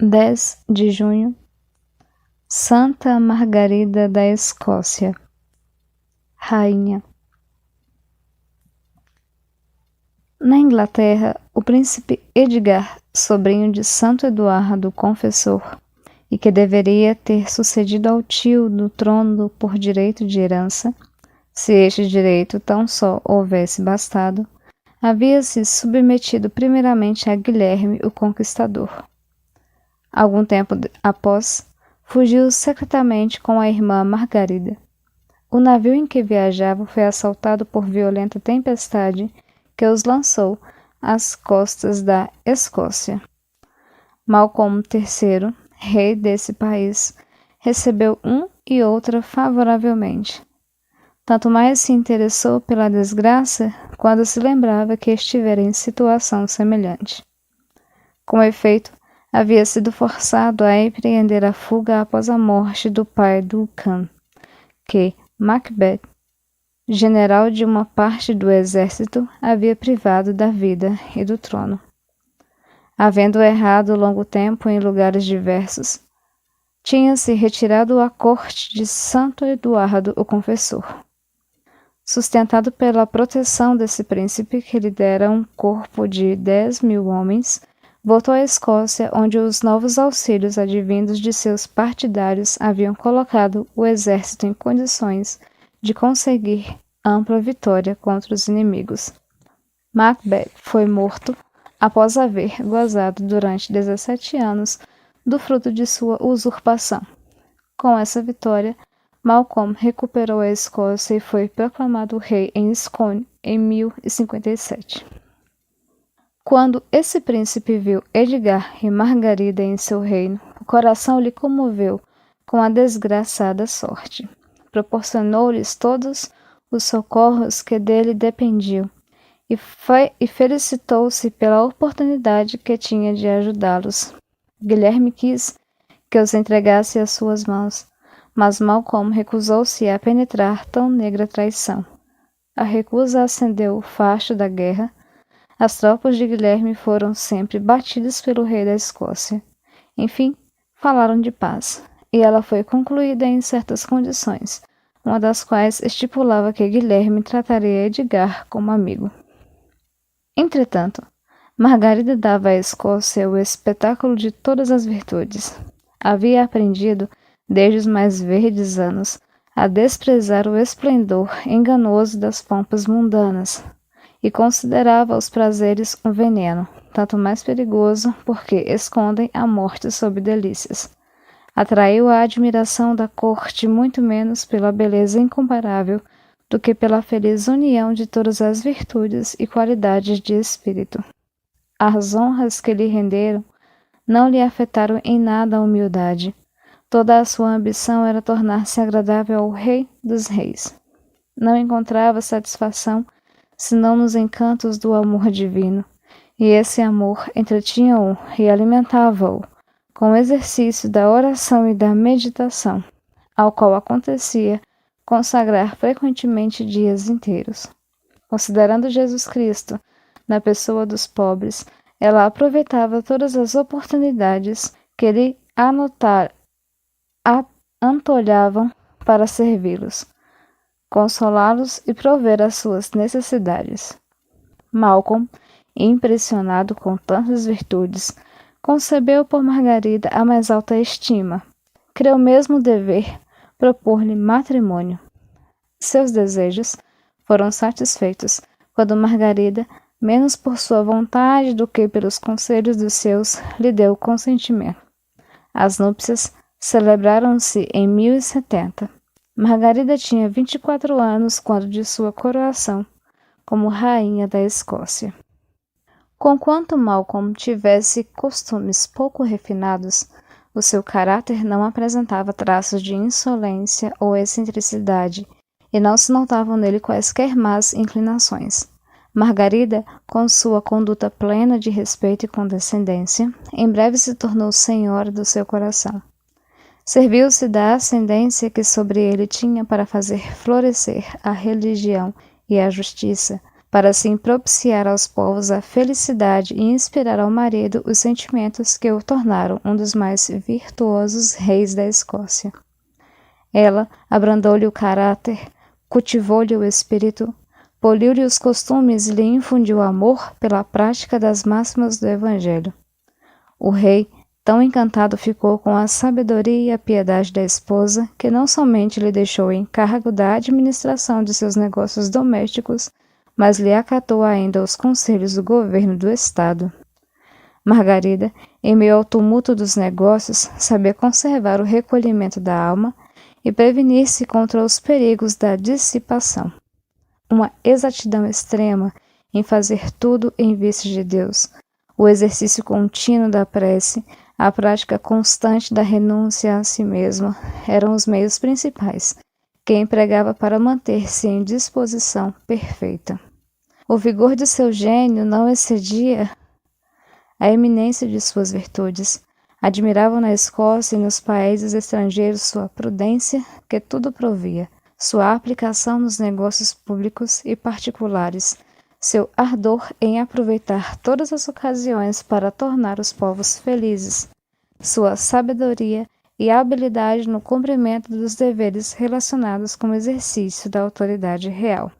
10 de junho, Santa Margarida da Escócia, Rainha. Na Inglaterra, o príncipe Edgar, sobrinho de Santo Eduardo Confessor, e que deveria ter sucedido ao tio no trono por direito de herança, se este direito tão só houvesse bastado, havia se submetido primeiramente a Guilherme o Conquistador. Algum tempo após, fugiu secretamente com a irmã Margarida. O navio em que viajava foi assaltado por violenta tempestade que os lançou às costas da Escócia. Malcolm III, rei desse país, recebeu um e outra favoravelmente. Tanto mais se interessou pela desgraça quando se lembrava que estivera em situação semelhante. Com efeito, havia sido forçado a empreender a fuga após a morte do pai do Khan, que Macbeth, general de uma parte do exército, havia privado da vida e do trono. Havendo errado longo tempo em lugares diversos, tinha-se retirado à corte de Santo Eduardo o Confessor. Sustentado pela proteção desse príncipe, que lhe dera um corpo de 10.000 homens, voltou à Escócia, onde os novos auxílios advindos de seus partidários haviam colocado o exército em condições de conseguir ampla vitória contra os inimigos. Macbeth foi morto após haver gozado durante 17 anos do fruto de sua usurpação. Com essa vitória, Malcolm recuperou a Escócia e foi proclamado rei em Scone em 1057. Quando esse príncipe viu Edgar e Margarida em seu reino, o coração lhe comoveu com a desgraçada sorte. Proporcionou-lhes todos os socorros que dele dependiam e felicitou-se pela oportunidade que tinha de ajudá-los. Guilherme quis que os entregasse às suas mãos, mas Malcolm recusou-se a penetrar tão negra traição. A recusa acendeu o facho da guerra. As tropas de Guilherme foram sempre batidas pelo rei da Escócia. Enfim, falaram de paz, e ela foi concluída em certas condições, uma das quais estipulava que Guilherme trataria Edgar como amigo. Entretanto, Margarida dava à Escócia o espetáculo de todas as virtudes. Havia aprendido, desde os mais verdes anos, a desprezar o esplendor enganoso das pompas mundanas, e considerava os prazeres um veneno, tanto mais perigoso porque escondem a morte sob delícias. Atraiu a admiração da corte muito menos pela beleza incomparável do que pela feliz união de todas as virtudes e qualidades de espírito. As honras que lhe renderam não lhe afetaram em nada a humildade. Toda a sua ambição era tornar-se agradável ao Rei dos Reis. Não encontrava satisfação senão nos encantos do amor divino, e esse amor entretinha-o e alimentava-o com o exercício da oração e da meditação, ao qual acontecia consagrar frequentemente dias inteiros. Considerando Jesus Cristo na pessoa dos pobres, ela aproveitava todas as oportunidades que lhe antolhavam para servi-los, consolá-los e prover as suas necessidades. Malcolm, impressionado com tantas virtudes, concebeu por Margarida a mais alta estima. Creu mesmo dever propor-lhe matrimônio. Seus desejos foram satisfeitos quando Margarida, menos por sua vontade do que pelos conselhos dos seus, lhe deu consentimento. As núpcias celebraram-se em 1070. Margarida tinha 24 anos quando de sua coroação como rainha da Escócia. Conquanto Malcolm tivesse costumes pouco refinados, o seu caráter não apresentava traços de insolência ou excentricidade, e não se notavam nele quaisquer más inclinações. Margarida, com sua conduta plena de respeito e condescendência, em breve se tornou senhora do seu coração. Serviu-se da ascendência que sobre ele tinha para fazer florescer a religião e a justiça, para assim propiciar aos povos a felicidade e inspirar ao marido os sentimentos que o tornaram um dos mais virtuosos reis da Escócia. Ela abrandou-lhe o caráter, cultivou-lhe o espírito, poliu-lhe os costumes e lhe infundiu amor pela prática das máximas do Evangelho. O rei, tão encantado ficou com a sabedoria e a piedade da esposa, que não somente lhe deixou o encargo da administração de seus negócios domésticos, mas lhe acatou ainda os conselhos do governo do estado. Margarida, em meio ao tumulto dos negócios, sabia conservar o recolhimento da alma e prevenir-se contra os perigos da dissipação. Uma exatidão extrema em fazer tudo em vista de Deus, o exercício contínuo da prece, a prática constante da renúncia a si mesma eram os meios principais que empregava para manter-se em disposição perfeita. O vigor de seu gênio não excedia a eminência de suas virtudes. Admiravam na Escócia e nos países estrangeiros sua prudência, que tudo provia, sua aplicação nos negócios públicos e particulares, seu ardor em aproveitar todas as ocasiões para tornar os povos felizes, sua sabedoria e habilidade no cumprimento dos deveres relacionados com o exercício da autoridade real.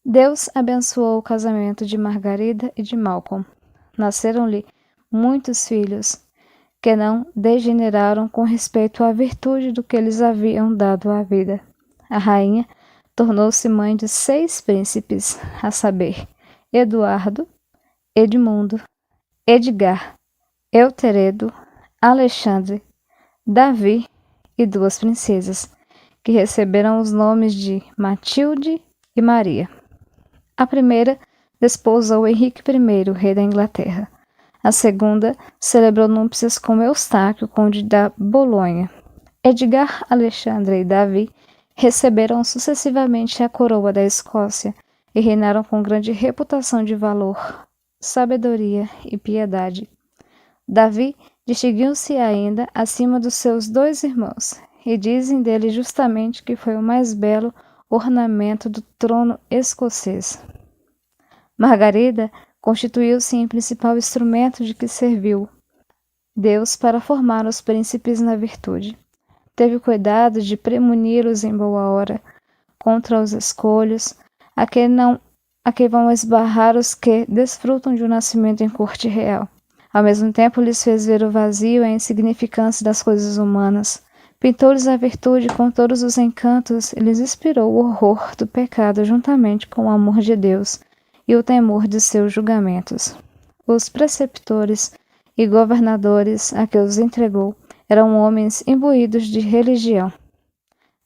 Deus abençoou o casamento de Margarida e de Malcolm. Nasceram-lhe muitos filhos, que não degeneraram com respeito à virtude do que lhes haviam dado a vida. A rainha tornou-se mãe de 6 príncipes, a saber, Eduardo, Edmundo, Edgar, Euteredo, Alexandre, Davi e 2 princesas, que receberam os nomes de Matilde e Maria. A primeira desposou Henrique I, rei da Inglaterra. A segunda celebrou núpcias com Eustáquio, conde da Bolonha. Edgar, Alexandre e Davi receberam sucessivamente a coroa da Escócia e reinaram com grande reputação de valor, sabedoria e piedade. Davi distinguiu-se ainda acima dos seus 2 irmãos, e dizem dele justamente que foi o mais belo ornamento do trono escocês. Margarida constituiu-se em principal instrumento de que serviu Deus para formar os príncipes na virtude. Teve cuidado de premunir-os em boa hora contra os escolhos, a que vão esbarrar os que desfrutam de um nascimento em corte real. Ao mesmo tempo lhes fez ver o vazio e a insignificância das coisas humanas. Pintou-lhes a virtude com todos os encantos e lhes inspirou o horror do pecado juntamente com o amor de Deus e o temor de seus julgamentos. Os preceptores e governadores a que os entregou eram homens imbuídos de religião.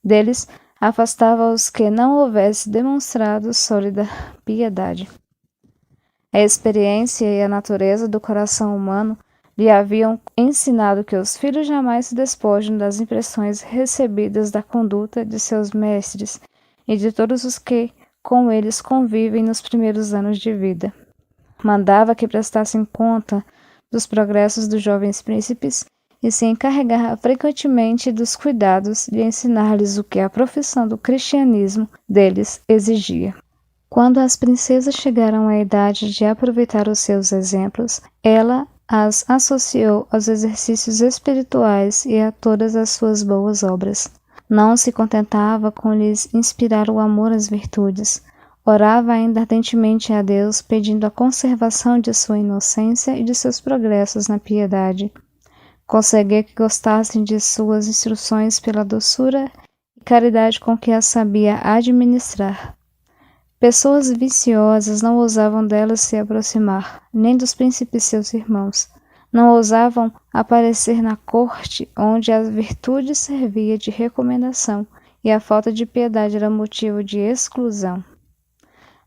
Deles afastava os que não houvesse demonstrado sólida piedade. A experiência e a natureza do coração humano lhe haviam ensinado que os filhos jamais se despojem das impressões recebidas da conduta de seus mestres e de todos os que com eles convivem nos primeiros anos de vida. Mandava que prestassem conta dos progressos dos jovens príncipes e se encarregava frequentemente dos cuidados de ensinar-lhes o que a profissão do cristianismo deles exigia. Quando as princesas chegaram à idade de aproveitar os seus exemplos, ela as associou aos exercícios espirituais e a todas as suas boas obras. Não se contentava com lhes inspirar o amor às virtudes. Orava ainda ardentemente a Deus, pedindo a conservação de sua inocência e de seus progressos na piedade. Conseguia que gostassem de suas instruções pela doçura e caridade com que as sabia administrar. Pessoas viciosas não ousavam delas se aproximar, nem dos príncipes seus irmãos. Não ousavam aparecer na corte, onde a virtude servia de recomendação e a falta de piedade era motivo de exclusão.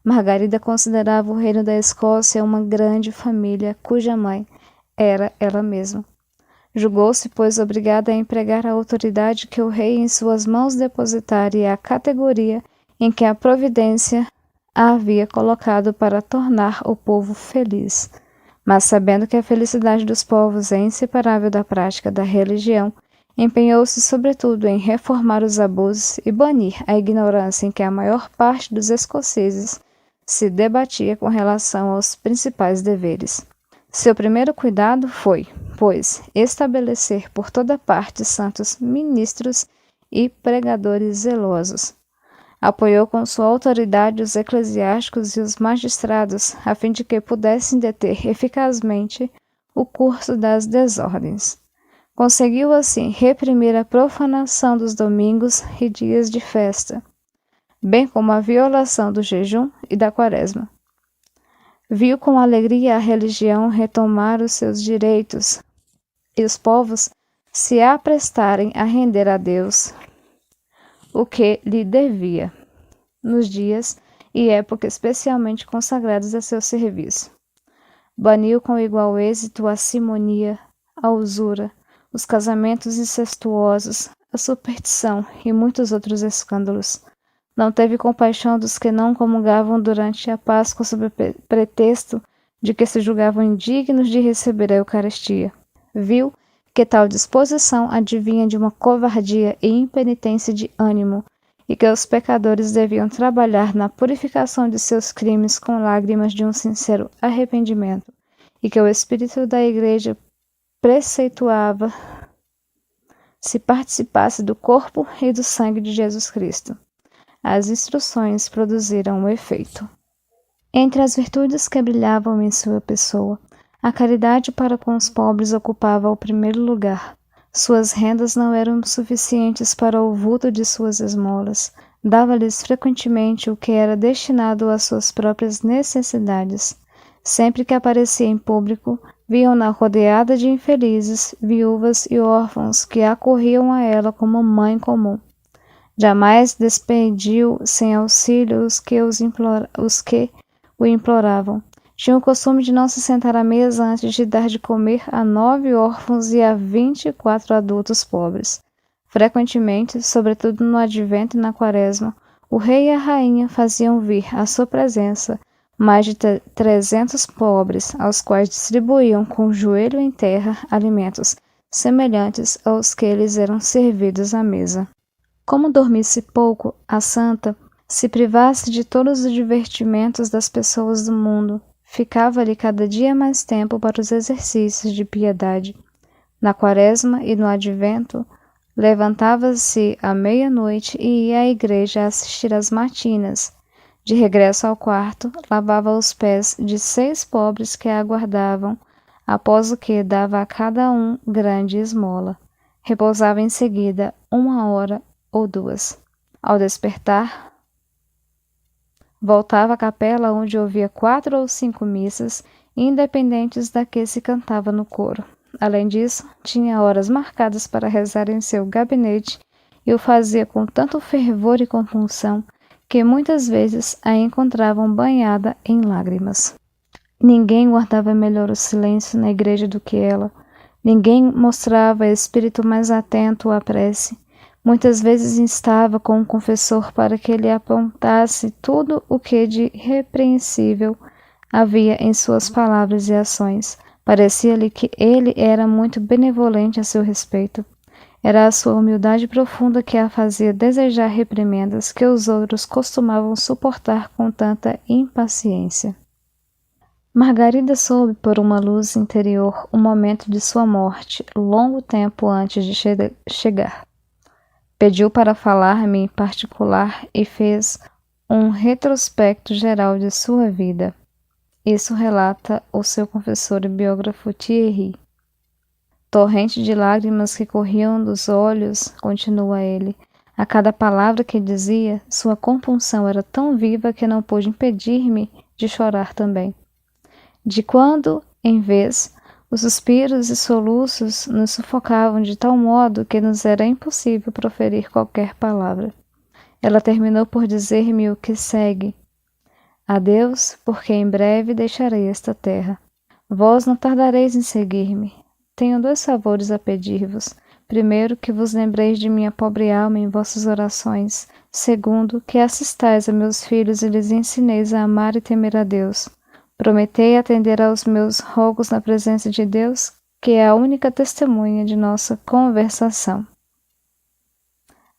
Margarida considerava o reino da Escócia uma grande família, cuja mãe era ela mesma. Julgou-se, pois, obrigada a empregar a autoridade que o rei em suas mãos depositara e a categoria em que a providência a havia colocado para tornar o povo feliz. Mas, sabendo que a felicidade dos povos é inseparável da prática da religião, empenhou-se sobretudo em reformar os abusos e banir a ignorância em que a maior parte dos escoceses se debatia com relação aos principais deveres. Seu primeiro cuidado foi, pois, estabelecer por toda parte santos ministros e pregadores zelosos. Apoiou com sua autoridade os eclesiásticos e os magistrados, a fim de que pudessem deter eficazmente o curso das desordens. Conseguiu, assim, reprimir a profanação dos domingos e dias de festa, bem como a violação do jejum e da quaresma. Viu com alegria a religião retomar os seus direitos e os povos se aprestarem a render a Deus o que lhe devia, nos dias e época especialmente consagrados a seu serviço. Baniu com igual êxito a simonia, a usura, os casamentos incestuosos, a superstição e muitos outros escândalos. Não teve compaixão dos que não comungavam durante a Páscoa sob pretexto de que se julgavam indignos de receber a Eucaristia. Viu que tal disposição advinha de uma covardia e impenitência de ânimo, e que os pecadores deviam trabalhar na purificação de seus crimes com lágrimas de um sincero arrependimento, e que o Espírito da Igreja preceituava se participasse do corpo e do sangue de Jesus Cristo. As instruções produziram o efeito. Entre as virtudes que brilhavam em sua pessoa, a caridade para com os pobres ocupava o primeiro lugar. Suas rendas não eram suficientes para o vulto de suas esmolas. Dava-lhes frequentemente o que era destinado às suas próprias necessidades. Sempre que aparecia em público, viam-na rodeada de infelizes, viúvas e órfãos que acorriam a ela como mãe comum. Jamais despediu sem auxílio os que o imploravam. Tinha o costume de não se sentar à mesa antes de dar de comer a 9 órfãos e a 24 adultos pobres. Frequentemente, sobretudo no advento e na quaresma, o rei e a rainha faziam vir à sua presença mais de 300 pobres, aos quais distribuíam com o joelho em terra alimentos semelhantes aos que lhes eram servidos à mesa. Como dormisse pouco, a santa, se privasse de todos os divertimentos das pessoas do mundo, ficava-lhe cada dia mais tempo para os exercícios de piedade. Na quaresma e no advento, levantava-se à meia-noite e ia à igreja assistir às matinas. De regresso ao quarto, lavava os pés de 6 pobres que a aguardavam, após o que dava a cada um grande esmola. Repousava em seguida 1 hora ou 2. Ao despertar, voltava à capela onde ouvia 4 ou 5 missas, independentes da que se cantava no coro. Além disso, tinha horas marcadas para rezar em seu gabinete e o fazia com tanto fervor e compunção que muitas vezes a encontravam banhada em lágrimas. Ninguém guardava melhor o silêncio na igreja do que ela. Ninguém mostrava espírito mais atento à prece. Muitas vezes instava com o confessor para que ele apontasse tudo o que de repreensível havia em suas palavras e ações. Parecia-lhe que ele era muito benevolente a seu respeito. Era a sua humildade profunda que a fazia desejar reprimendas que os outros costumavam suportar com tanta impaciência. Margarida soube por uma luz interior o momento de sua morte, longo tempo antes de chegar. Pediu para falar-me em particular e fez um retrospecto geral de sua vida. Isso relata o seu confessor e biógrafo Thierry. Torrente de lágrimas que corriam dos olhos, continua ele. A cada palavra que dizia, sua compunção era tão viva que não pôde impedir-me de chorar também. De quando em vez, os suspiros e soluços nos sufocavam de tal modo que nos era impossível proferir qualquer palavra. Ela terminou por dizer-me o que segue. Adeus, porque em breve deixarei esta terra. Vós não tardareis em seguir-me. Tenho 2 favores a pedir-vos. Primeiro, que vos lembreis de minha pobre alma em vossas orações. Segundo, que assistais a meus filhos e lhes ensineis a amar e temer a Deus. Prometei atender aos meus rogos na presença de Deus, que é a única testemunha de nossa conversação.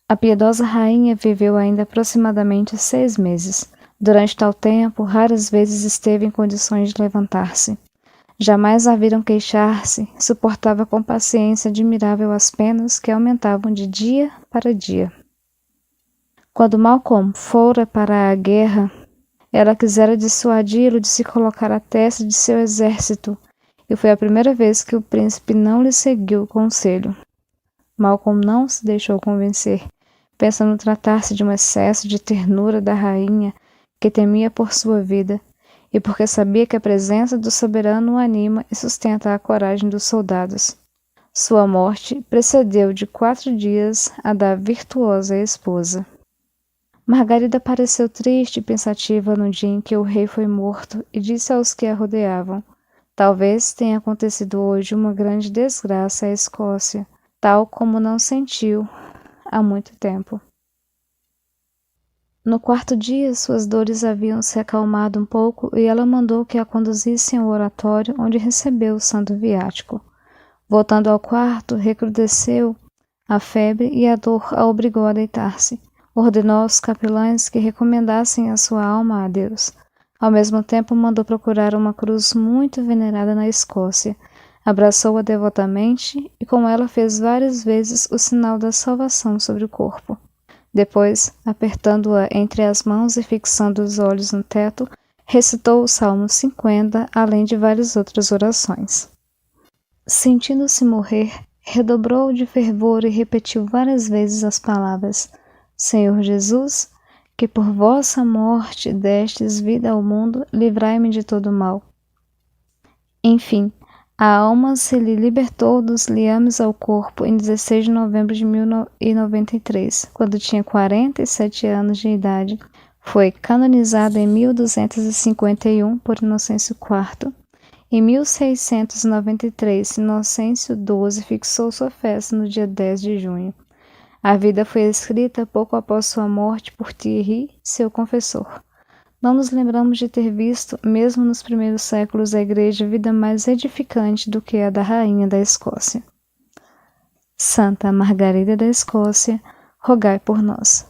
A piedosa rainha viveu ainda aproximadamente 6 meses. Durante tal tempo, raras vezes esteve em condições de levantar-se. Jamais a viram queixar-se, suportava com paciência admirável as penas que aumentavam de dia para dia. Quando Malcolm fora para a guerra, ela quisera dissuadi-lo de se colocar à testa de seu exército, e foi a primeira vez que o príncipe não lhe seguiu o conselho. Malcolm não se deixou convencer, pensando tratar-se de um excesso de ternura da rainha, que temia por sua vida, e porque sabia que a presença do soberano o anima e sustenta a coragem dos soldados. Sua morte precedeu de 4 dias a da virtuosa esposa. Margarida pareceu triste e pensativa no dia em que o rei foi morto e disse aos que a rodeavam: talvez tenha acontecido hoje uma grande desgraça à Escócia, tal como não sentiu há muito tempo. No 4º dia, suas dores haviam se acalmado um pouco e ela mandou que a conduzissem ao oratório onde recebeu o santo viático. Voltando ao quarto, recrudesceu a febre e a dor a obrigou a deitar-se. Ordenou aos capelães que recomendassem a sua alma a Deus. Ao mesmo tempo, mandou procurar uma cruz muito venerada na Escócia. Abraçou-a devotamente e com ela fez várias vezes o sinal da salvação sobre o corpo. Depois, apertando-a entre as mãos e fixando os olhos no teto, recitou o Salmo 50, além de várias outras orações. Sentindo-se morrer, redobrou de fervor e repetiu várias vezes as palavras: Senhor Jesus, que por vossa morte destes vida ao mundo, livrai-me de todo mal. Enfim, a alma se lhe libertou dos liames ao corpo em 16 de novembro de 1093, quando tinha 47 anos de idade. Foi canonizada em 1251 por Inocêncio IV. Em 1693, Inocêncio XII fixou sua festa no dia 10 de junho. A vida foi escrita pouco após sua morte por Thierry, seu confessor. Não nos lembramos de ter visto, mesmo nos primeiros séculos da Igreja, vida mais edificante do que a da Rainha da Escócia. Santa Margarida da Escócia, rogai por nós.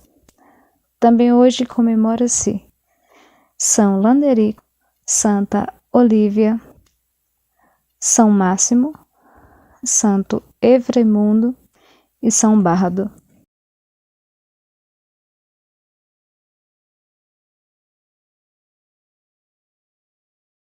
Também hoje comemora-se São Landerico, Santa Olívia, São Máximo, Santo Evremundo e São Bárdo.